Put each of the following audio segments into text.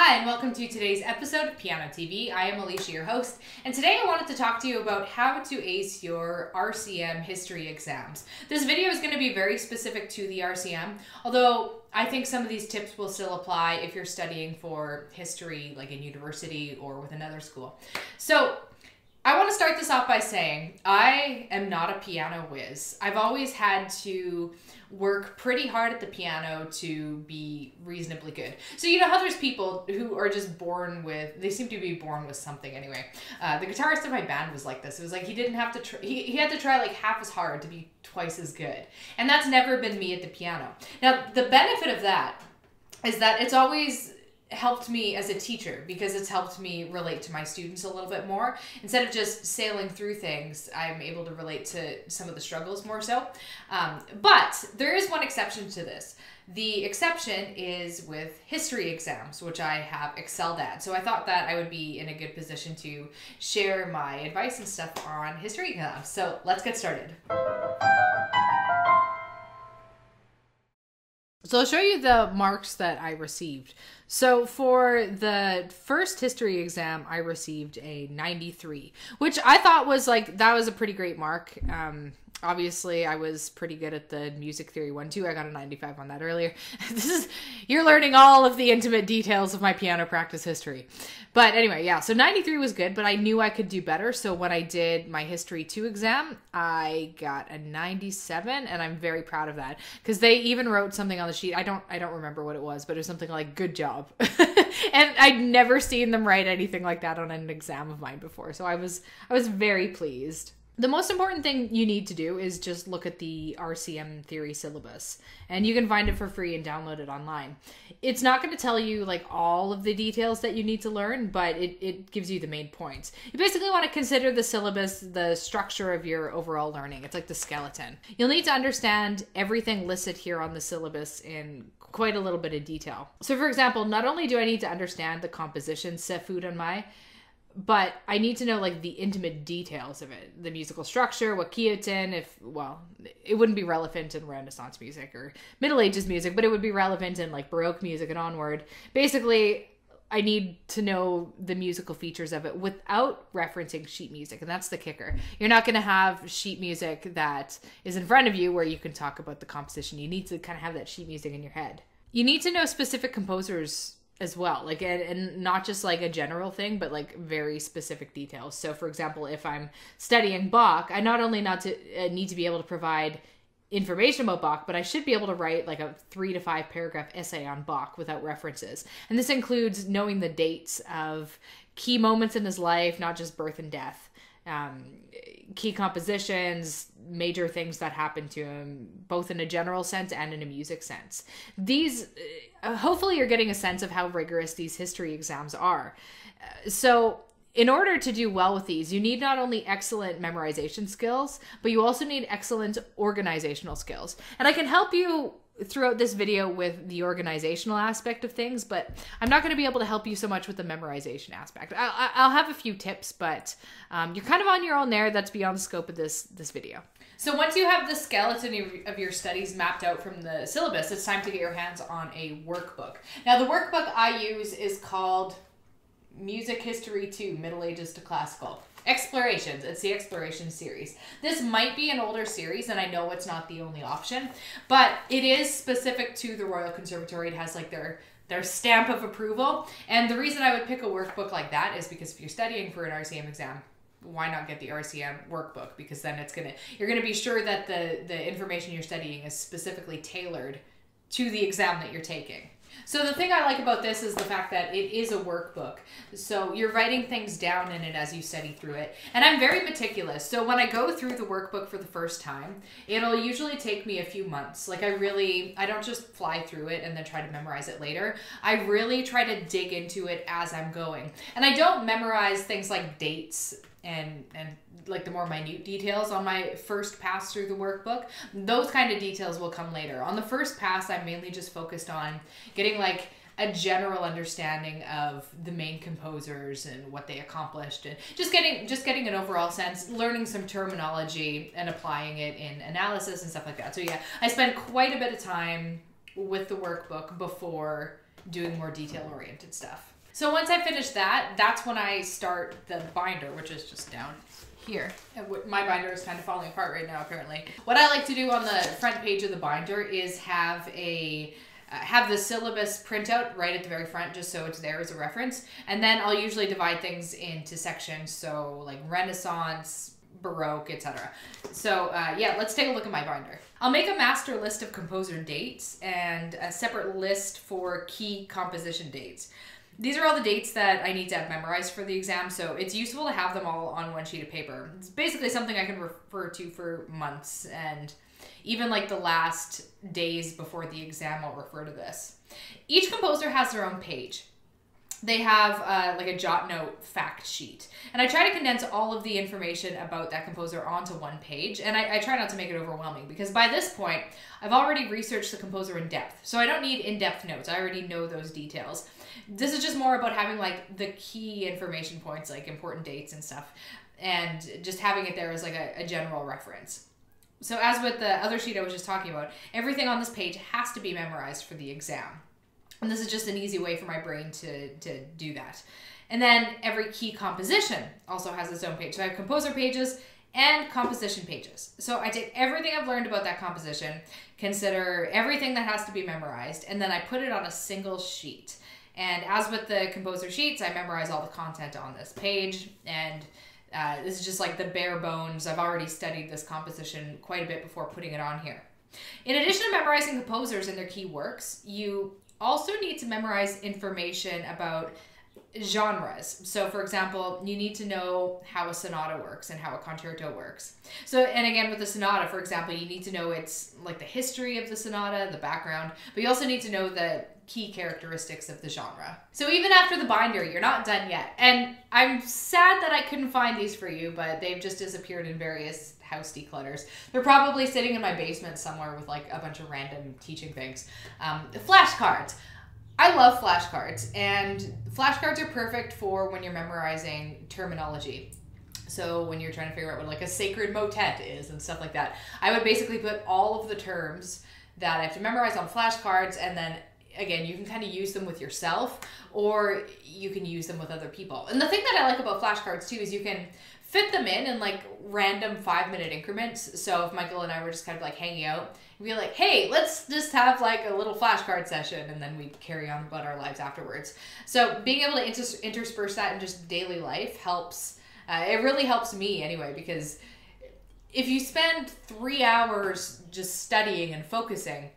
Hi, and welcome to today's episode of Piano TV. I am Allysia, your host, and today I wanted to talk to you about how to ace your RCM History Exams. This video is going to be very specific to the RCM, although I think some of these tips will still apply if you're studying for history, like in university or with another school. So, I want to start this off by saying I am not a piano whiz. I've always had to work pretty hard at the piano to be reasonably good. So you know how there's people who are just born with, they seem to be born with something anyway. The guitarist of my band was like this. It was like he didn't have to, he had to try like half as hard to be twice as good. And that's never been me at the piano. Now, the benefit of that is that it's always helped me as a teacher because it's helped me relate to my students a little bit more. Instead of just sailing through things, I'm able to relate to some of the struggles more so. But there is one exception to this. The exception is with history exams, which I have excelled at. So I thought that I would be in a good position to share my advice and stuff on history exams. So let's get started. So I'll show you the marks that I received. So for the first history exam, I received a 93, which I thought was like, that was a pretty great mark. Obviously, I was pretty good at the music theory one too. I got a 95 on that earlier. You're learning all of the intimate details of my piano practice history. But anyway, yeah, so 93 was good, but I knew I could do better. So when I did my history 2 exam, I got a 97, and I'm very proud of that because they even wrote something on the sheet. I don't remember what it was, but it was something like "good job," and I'd never seen them write anything like that on an exam of mine before. So I was very pleased. The most important thing you need to do is just look at the RCM theory syllabus, and you can find it for free and download it online. It's not going to tell you like all of the details that you need to learn, but it gives you the main points. You basically want to consider the syllabus the structure of your overall learning. It's like the skeleton. You'll need to understand everything listed here on the syllabus in quite a little bit of detail. So for example, not only do I need to understand the composition Sefud and Mai, but I need to know like the intimate details of it. The musical structure, what key it's in, well, it wouldn't be relevant in Renaissance music or Middle Ages music, but it would be relevant in like Baroque music and onward. Basically, I need to know the musical features of it without referencing sheet music, and that's the kicker. You're not going to have sheet music that is in front of you where you can talk about the composition. You need to kind of have that sheet music in your head. You need to know specific composers as well, like, and not just like a general thing, but like very specific details. So for example, if I'm studying Bach, I not only need to be able to provide information about Bach, but I should be able to write like a 3 to 5 paragraph essay on Bach without references. And this includes knowing the dates of key moments in his life, not just birth and death. Key compositions, major things that happened to him, both in a general sense and in a music sense. These, hopefully you're getting a sense of how rigorous these history exams are. So in order to do well with these, you need not only excellent memorization skills, but you also need excellent organizational skills. And I can help you throughout this video with the organizational aspect of things, but I'm not going to be able to help you so much with the memorization aspect. I'll have a few tips, but you're kind of on your own there. That's beyond the scope of this video. So once you have the skeleton of your studies mapped out from the syllabus, it's time to get your hands on a workbook. Now the workbook I use is called Music History 2, Middle Ages to Classical. Explorations. It's the Exploration series. This might be an older series, and I know it's not the only option, but it is specific to the Royal Conservatory. It has like their stamp of approval, and the reason I would pick a workbook like that is because if you're studying for an RCM exam, why not get the RCM workbook? Because then you're gonna be sure that the information you're studying is specifically tailored to the exam that you're taking. So the thing I like about this is the fact that it is a workbook. So you're writing things down in it as you study through it. And I'm very meticulous. So when I go through the workbook for the first time, it'll usually take me a few months. Like I don't just fly through it and then try to memorize it later. I really try to dig into it as I'm going. And I don't memorize things like dates and like the more minute details on my first pass through the workbook. Those kind of details will come later. On the first pass, I'm mainly just focused on getting like a general understanding of the main composers and what they accomplished, and just getting an overall sense, learning some terminology and applying it in analysis and stuff like that. So yeah, I spend quite a bit of time with the workbook before doing more detail-oriented stuff. So once I finish that, that's when I start the binder, which is just down here. My binder is kind of falling apart right now, apparently. What I like to do on the front page of the binder is have the syllabus printout right at the very front, just so it's there as a reference. And then I'll usually divide things into sections, so like Renaissance, Baroque, etc. So yeah, let's take a look at my binder. I'll make a master list of composer dates and a separate list for key composition dates. These are all the dates that I need to have memorized for the exam, so it's useful to have them all on one sheet of paper. It's basically something I can refer to for months, and even like the last days before the exam, I'll refer to this. Each composer has their own page. They have like a jot note fact sheet. And I try to condense all of the information about that composer onto one page. And I try not to make it overwhelming, because by this point, I've already researched the composer in depth. So I don't need in-depth notes. I already know those details. This is just more about having like the key information points, like important dates and stuff, and just having it there as like a general reference. So as with the other sheet I was just talking about, everything on this page has to be memorized for the exam. And this is just an easy way for my brain to do that. And then every key composition also has its own page. So I have composer pages and composition pages. So I take everything I've learned about that composition, consider everything that has to be memorized, and then I put it on a single sheet. And as with the composer sheets, I memorize all the content on this page, and this is just like the bare bones. I've already studied this composition quite a bit before putting it on here. In addition to memorizing composers and their key works, you also need to memorize information about genres. So for example, you need to know how a sonata works and how a concerto works. So, and again with the sonata, for example, you need to know it's like the history of the sonata, the background, but you also need to know the key characteristics of the genre. So even after the binder, you're not done yet. And I'm sad that I couldn't find these for you, but they've just disappeared in various house declutters. They're probably sitting in my basement somewhere with like a bunch of random teaching things. Flashcards. I love flashcards, and flashcards are perfect for when you're memorizing terminology. So when you're trying to figure out what like a sacred motet is and stuff like that, I would basically put all of the terms that I have to memorize on flashcards, and then again, you can kind of use them with yourself, or you can use them with other people. And the thing that I like about flashcards too is you can fit them in like random 5-minute increments. So if Michael and I were just kind of like hanging out, we'd be like, hey, let's just have like a little flashcard session, and then we'd carry on about our lives afterwards. So being able to intersperse that in just daily life helps. It really helps me anyway, because if you spend 3 hours just studying and focusing,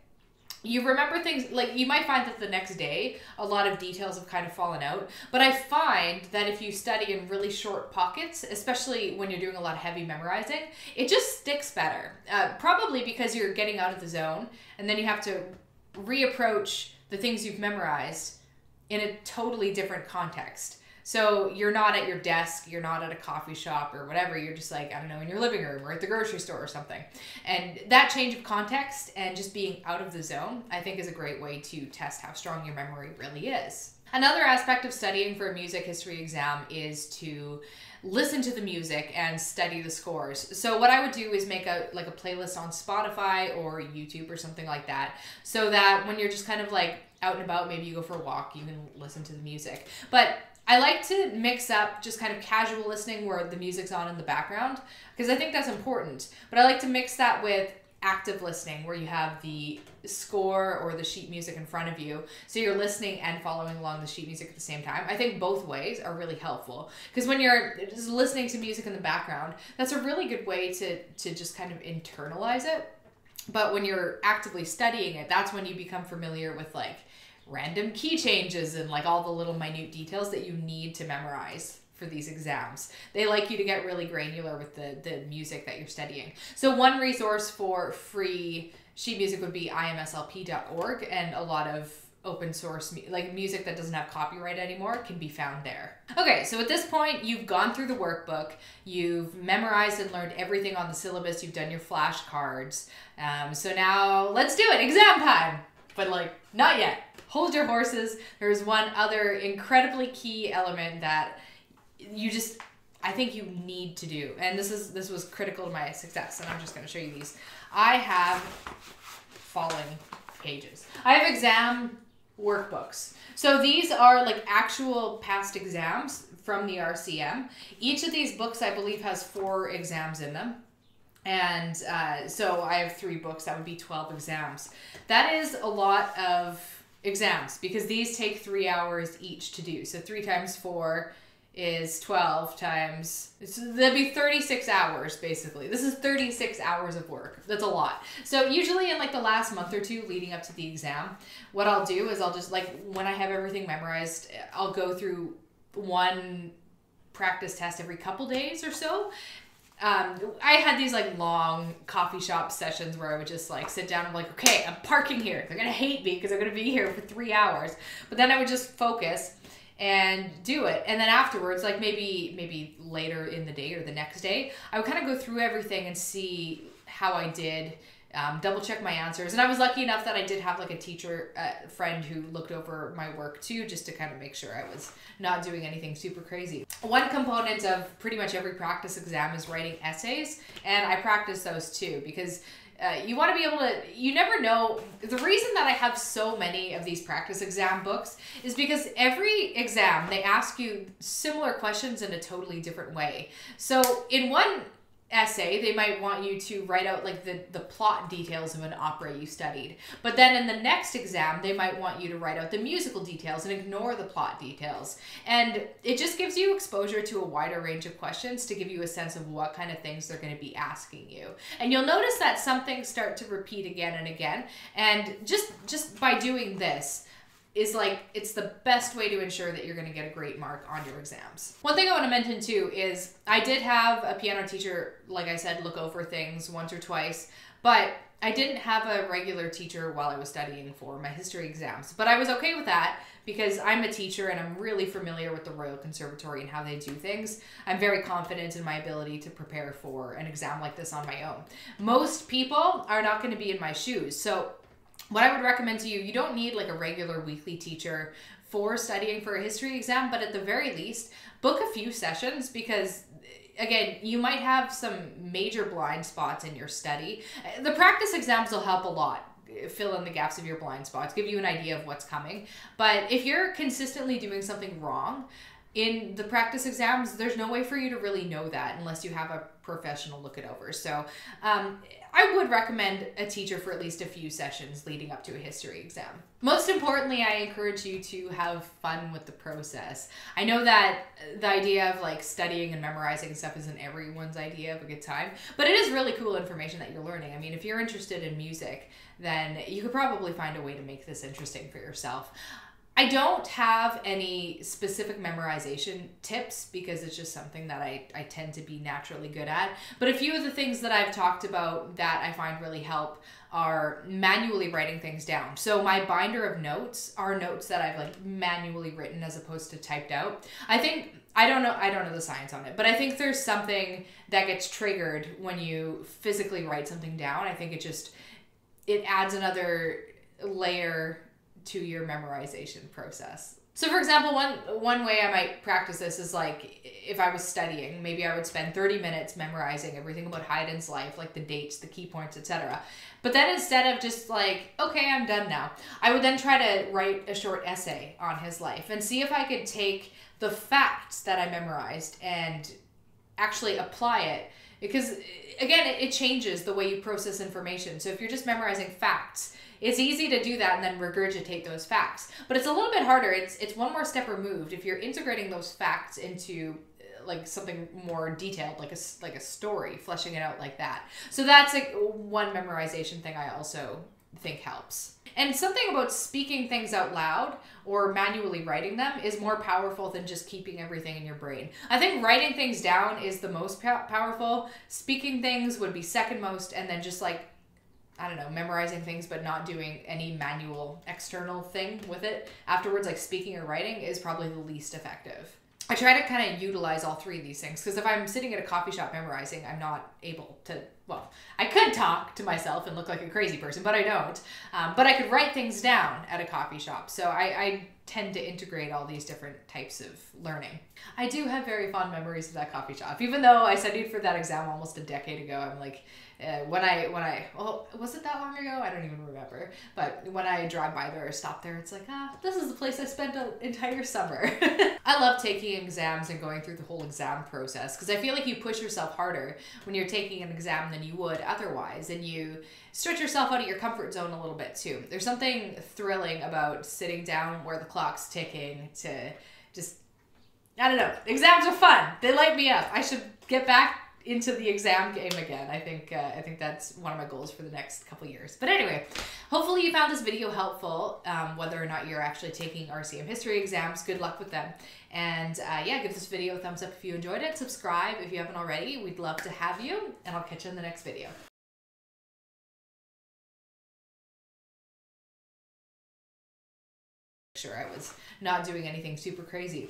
you remember things, like you might find that the next day a lot of details have kind of fallen out, but I find that if you study in really short pockets, especially when you're doing a lot of heavy memorizing, it just sticks better. Probably because you're getting out of the zone, and then you have to reapproach the things you've memorized in a totally different context. So you're not at your desk, you're not at a coffee shop or whatever, you're just like, I don't know, in your living room or at the grocery store or something. And that change of context and just being out of the zone, I think is a great way to test how strong your memory really is. Another aspect of studying for a music history exam is to listen to the music and study the scores. So what I would do is make a playlist on Spotify or YouTube or something like that, so that when you're just kind of like out and about, maybe you go for a walk, you can listen to the music. But I like to mix up just kind of casual listening where the music's on in the background, because I think that's important. But I like to mix that with active listening, where you have the score or the sheet music in front of you, so you're listening and following along the sheet music at the same time. I think both ways are really helpful, because when you're just listening to music in the background, that's a really good way to just kind of internalize it. But when you're actively studying it, that's when you become familiar with like random key changes and like all the little minute details that you need to memorize for these exams. They like you to get really granular with the music that you're studying. So one resource for free sheet music would be imslp.org, and a lot of open source like music that doesn't have copyright anymore can be found there. Okay, so at this point you've gone through the workbook, you've memorized and learned everything on the syllabus, you've done your flashcards. So now let's do it, exam time! But like, not yet. Hold your horses. There's one other incredibly key element that I think you need to do. And this was critical to my success, and I'm just going to show you these. I have falling pages. I have exam workbooks. So these are like actual past exams from the RCM. Each of these books, I believe, has 4 exams in them. And so I have 3 books. That would be 12 exams. That is a lot of exams because these take 3 hours each to do. So 3 times 4 is 12 times, that'd be 36 hours basically. This is 36 hours of work. That's a lot. So usually in like the last month or 2 leading up to the exam, what I'll do is I'll just like, when I have everything memorized, I'll go through one practice test every couple days or so. I had these like long coffee shop sessions where I would just like sit down and like, okay, I'm parking here. They're going to hate me because I'm going to be here for 3 hours. But then I would just focus and do it. And then afterwards, like maybe later in the day or the next day, I would kind of go through everything and see how I did, double check my answers. And I was lucky enough that I did have like a teacher friend who looked over my work too, just to kind of make sure I was not doing anything super crazy. One component of pretty much every practice exam is writing essays, and I practice those too because you want to be able to, you never know. The reason that I have so many of these practice exam books is because every exam, they ask you similar questions in a totally different way. So in one essay, they might want you to write out like the plot details of an opera you studied. But then in the next exam, they might want you to write out the musical details and ignore the plot details. And it just gives you exposure to a wider range of questions to give you a sense of what kind of things they're going to be asking you. And you'll notice that some things start to repeat again and again. And just by doing this, is like, it's the best way to ensure that you're going to get a great mark on your exams. One thing I want to mention too is I did have a piano teacher, like I said, look over things once or twice, but I didn't have a regular teacher while I was studying for my history exams. But I was okay with that because I'm a teacher and I'm really familiar with the Royal Conservatory and how they do things. I'm very confident in my ability to prepare for an exam like this on my own. Most people are not going to be in my shoes. So what I would recommend to you, you don't need like a regular weekly teacher for studying for a history exam, but at the very least, book a few sessions because, again, you might have some major blind spots in your study. The practice exams will help a lot. Fill in the gaps of your blind spots, give you an idea of what's coming. But if you're consistently doing something wrong in the practice exams, there's no way for you to really know that unless you have a professional look it over. So I would recommend a teacher for at least a few sessions leading up to a history exam. Most importantly, I encourage you to have fun with the process. I know that the idea of like studying and memorizing stuff isn't everyone's idea of a good time, but it is really cool information that you're learning. I mean, if you're interested in music, then you could probably find a way to make this interesting for yourself. I don't have any specific memorization tips because it's just something that I tend to be naturally good at. But a few of the things that I've talked about that I find really help are manually writing things down. So my binder of notes are notes that I've like manually written as opposed to typed out. I don't know the science on it, but I think there's something that gets triggered when you physically write something down. I think it adds another layer to your memorization process. So for example, one way I might practice this is like if I was studying, maybe I would spend 30 minutes memorizing everything about Haydn's life, like the dates, the key points, etc. But then instead of just like, okay, I'm done now, I would then try to write a short essay on his life and see if I could take the facts that I memorized and actually apply it. Because again, it changes the way you process information. So if you're just memorizing facts, it's easy to do that and then regurgitate those facts. But it's a little bit harder. It's one more step removed. If you're integrating those facts into like something more detailed, like a story, fleshing it out like that. So that's like one memorization thing I also think helps. And something about speaking things out loud or manually writing them is more powerful than just keeping everything in your brain. I think writing things down is the most powerful. Speaking things would be second most, and then just like, I don't know, memorizing things but not doing any manual external thing with it afterwards, like speaking or writing, is probably the least effective. I try to kind of utilize all 3 of these things because if I'm sitting at a coffee shop memorizing, I'm not able to well, I could talk to myself and look like a crazy person, but I don't. But I could write things down at a coffee shop. So I tend to integrate all these different types of learning. I do have very fond memories of that coffee shop. Even though I studied for that exam almost a decade ago, I'm like, well, was it that long ago? I don't even remember. But when I drive by there or stop there, it's like, this is the place I spent an entire summer. I love taking exams and going through the whole exam process because I feel like you push yourself harder when you're taking an exam than you would otherwise, and you stretch yourself out of your comfort zone a little bit too. There's something thrilling about sitting down where the clock's ticking to just, I don't know. Exams are fun. They light me up. I should get back into the exam game again. I think that's one of my goals for the next couple years. But anyway, hopefully you found this video helpful. Whether or not you're actually taking RCM history exams, good luck with them. And yeah, give this video a thumbs up if you enjoyed it. Subscribe if you haven't already. We'd love to have you, and I'll catch you in the next video. Sure, I was not doing anything super crazy.